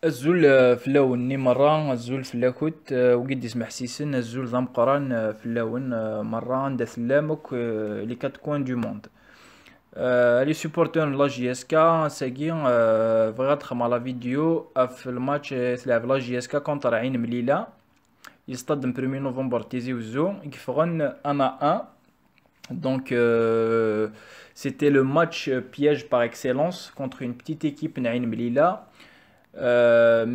الزول في اللون مرة الزول في اللاكوت وقد يسمح سيسن الزول ذا مقران في اللون مرة عند ثلامك لي كات كوان دو موند. لي سوبورتور لا جي اس كا ساقي بغات تخدم على فيديو في الماتش تلعب لا جي اس كا كونتر عين مليلة يصطدم 1 نوفمبر تيزي وزو يكفغن انا ان. Donc c'était le match piège par excellence contre une petite équipe Naïn Melilla.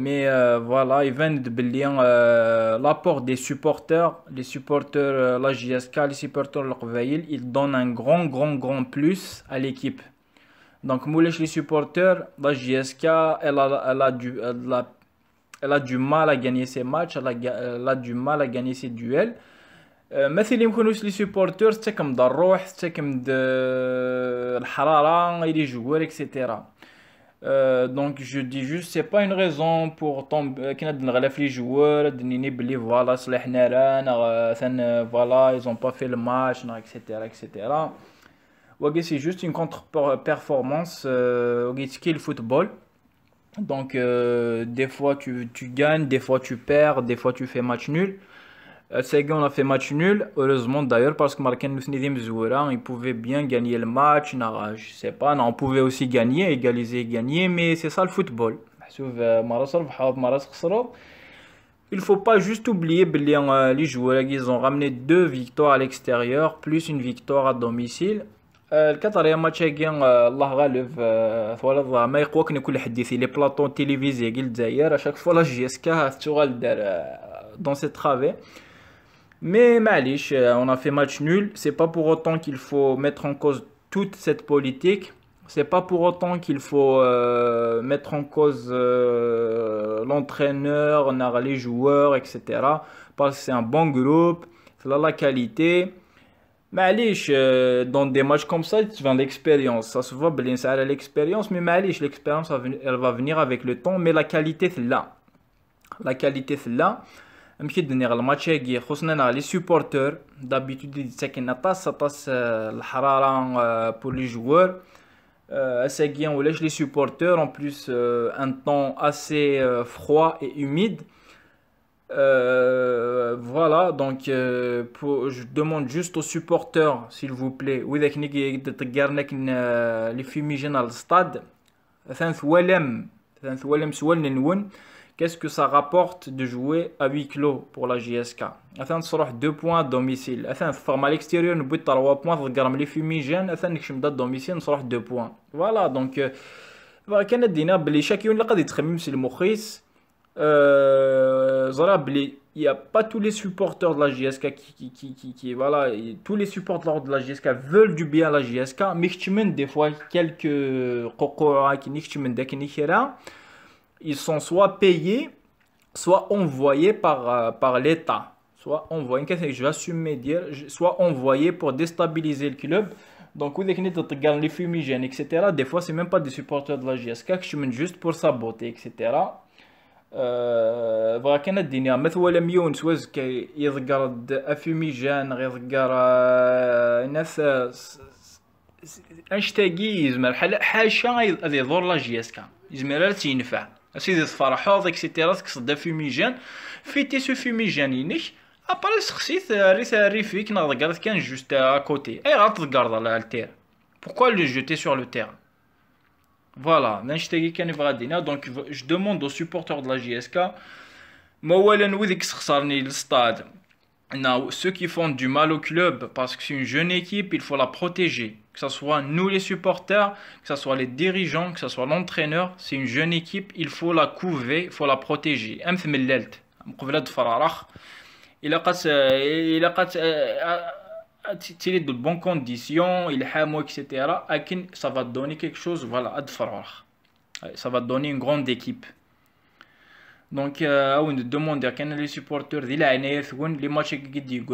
Mais voilà, ils viennent de Belien l'apport des supporters, les supporters la JSK, les supporters le Qbaïl, ils donnent un grand plus à l'équipe. Donc, Moulech, les supporters, la JSK, elle a du mal à gagner ses matchs, elle a du mal à gagner ses duels. مثل يمكنوش لي سوبورتور تاكم دا الروح تاكم دا الحرارة يلي جوار اكسيتيرا. Donc je dis juste c'est pas une raison pour tomber كي نغلف لي جوار دنيني بلي فوالا صلحنا رانا ثان فوالا ils ont pas fait le match etc. وقت c'est juste une contre performance وقت كي الفوتبول. Donc des fois tu gagnes, des fois tu perds, des fois tu fais match nul. Séguin, on a fait match nul, heureusement d'ailleurs, parce que Marken il pouvait bien gagner le match. Je sais pas, non, on pouvait aussi gagner, égaliser, gagner, mais c'est ça le football. Il faut pas juste oublier que les joueurs ils ont ramené 2 victoires à l'extérieur, plus une victoire à domicile. الكاتريا ماتش الله غالب ثوالد ما يقوك كل حديثي لي بلاطون تيليفيزي قلت الجزائر اشاك فوا لا جي اس كا تشغل دار دون سي ترافي. Mais Malish, on a fait match nul. C'est pas pour autant qu'il faut mettre en cause toute cette politique. C'est pas pour autant qu'il faut mettre en cause l'entraîneur, les joueurs, etc. Parce que c'est un bon groupe, c'est là la qualité. Malish, dans des matchs comme ça, tu vends l'expérience. Ça se voit, bien ça a l'expérience, mais Malish, l'expérience, elle va venir avec le temps. Mais la qualité, c'est là. La qualité, c'est là. مشي دنيا الماتش هاكي خصنا لي سوبورتور دابيتود ساكن طاس الحراره pour les joueurs اساكي ولاش les supporters en plus un temps assez froid et humide. Voilà donc je demande juste aux supporters s'il vous plaît وإذا كني تقارنك لي فيميجين على الستاد ثانث ولم سوال نون. Qu'est-ce que ça rapporte de jouer à huis clos pour la JSK? Afin de sortir 2 points à domicile. Afin de faire à l'extérieur, nous bout 3 points, de gagner les fumigènes. Afin de que domicile, nous sortir 2 points. Voilà, donc, كان دينا بلي شاكيون اللي قاعد يتخمم سي المخيس زرا بلي il y a pas tous les supporters de la JSK qui voilà, tous les supporters de la JSK veulent du bien à la JSK, mais des fois quelques قوقعة qui نكتمن داك نيكرا ils sont soit payés, soit envoyés par l'État. Soit envoyés, je vais assumer dire, soit envoyés pour déstabiliser le club. Donc, vous avez les fumigènes, etc. Des fois, c'est même pas des supporters de la JSK qui sont juste pour saboter, etc. Voilà, كان الدنيا مثلا ميون سواز كي يذكر فيميجان يذكر ناس انشتاقي يزمر حاشا هذا يضر لا جي اس كا يزمر تينفع اسيدي تفرحوض اكسيتيرا تقصد فيميجان فيتي سو فيميجان ينيك ابري سخسيت ري فيك نضقرت كان جوست ا كوتي اي غتقرض على التير pourquoi le jeter sur le terrain. Voilà, donc je demande aux supporters de la JSK ceux qui font du mal au club parce que c'est une jeune équipe, il faut la protéger. Que ce soit nous les supporters, que ce soit les dirigeants, que ce soit l'entraîneur, c'est une jeune équipe, il faut la couver, il faut la protéger. Il a tiré de bonnes conditions, il est hamou, etc. Ça va donner quelque chose, voilà, ça va donner une grande équipe. Donc, on demande à les supporters les matchs qui disent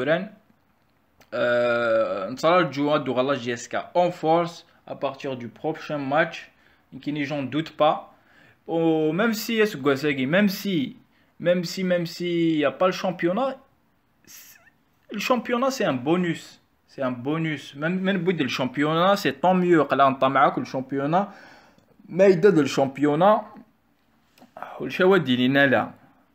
la JSK en force à partir du prochain match, qui les gens doutent pas. Même si il n'y a pas le championnat c'est un bonus. C'est un bonus. Même le bout du championnat, c'est tant mieux que le championnat. Mais il le championnat.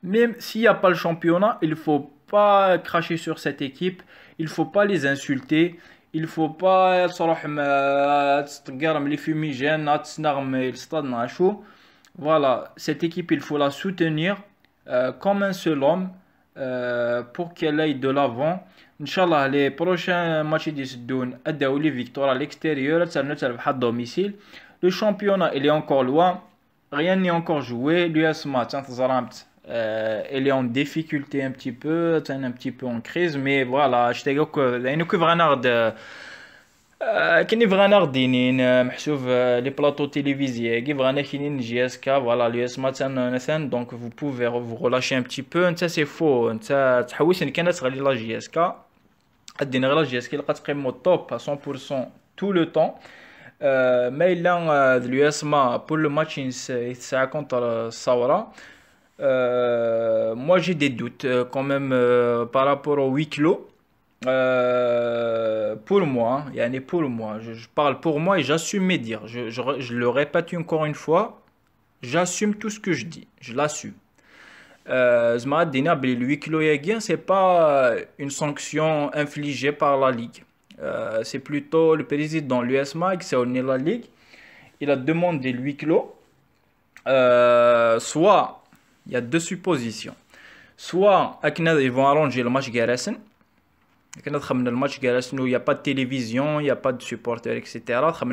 Même s'il n'y a pas le championnat, il ne faut pas cracher sur cette équipe, il ne faut pas les insulter, il ne faut pas les fumigènes, voilà, cette équipe, il faut la soutenir comme un seul homme pour qu'elle aille de l'avant. Inch'Allah, les prochains matchs de les victoires à l'extérieur, à domicile. Le championnat, il est encore loin, rien n'est encore joué. L'US match, elle est en difficulté un petit peu en crise, mais voilà, je te dis que كاين فغانا غدينين محسوب لي بلاطو تيليفزيون كي فغانا كاينين جي اس كا فوالا لو اس مثلا دونك فو بوفي vous relâcher un petit peu انت سي فو انت تحوس ان كانت تغلي لا جي اس كا ادينا غير لا جي اس كي لقات قيمو توب 100% tout le temps ما الا لو اس ما pour le match ساعه contre الثوره moi j'ai des doutes quand même par rapport au huis clos. Pour moi, je parle pour moi et j'assume mes dires. Je le répète encore une fois, j'assume tout ce que je dis, je l'assume. Le huis clos c'est pas une sanction infligée par la Ligue. C'est plutôt le président de l'USMA qui s'est la Ligue. Il a demandé le huis clos. Soit, il y a deux suppositions. Soit, ils vont arranger le match Garrison. Le match Garrison où il n'y a pas de télévision, il n'y a pas de supporters, etc.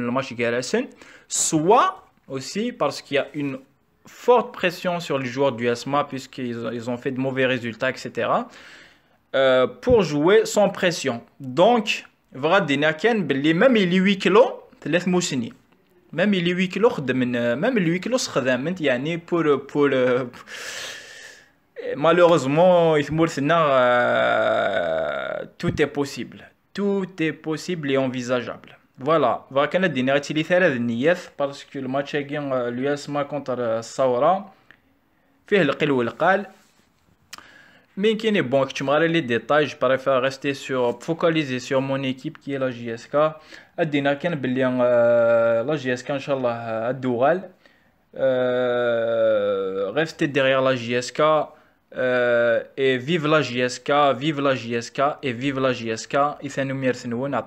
Le match Garrison. Soit aussi parce qu'il y a une forte pression sur les joueurs du SMA puisqu'ils ont fait de mauvais résultats, etc. Pour jouer sans pression. Donc, même les 8 kilos, même les 8 kilos, même les 8 kilos, malheureusement, tout est possible. Tout est possible et envisageable. Voilà. Parce que le match l'USMA contre Saoura fait le qil ou le qal. Mais qui est bon, que tu me les détails, je préfère rester focaliser sur mon équipe qui est la JSK. La JSK, Inch'Allah, à Doural. Restez derrière la JSK. Et vive la JSK, vive la JSK et vive la JSK. Et ça nous mérite, nous, on a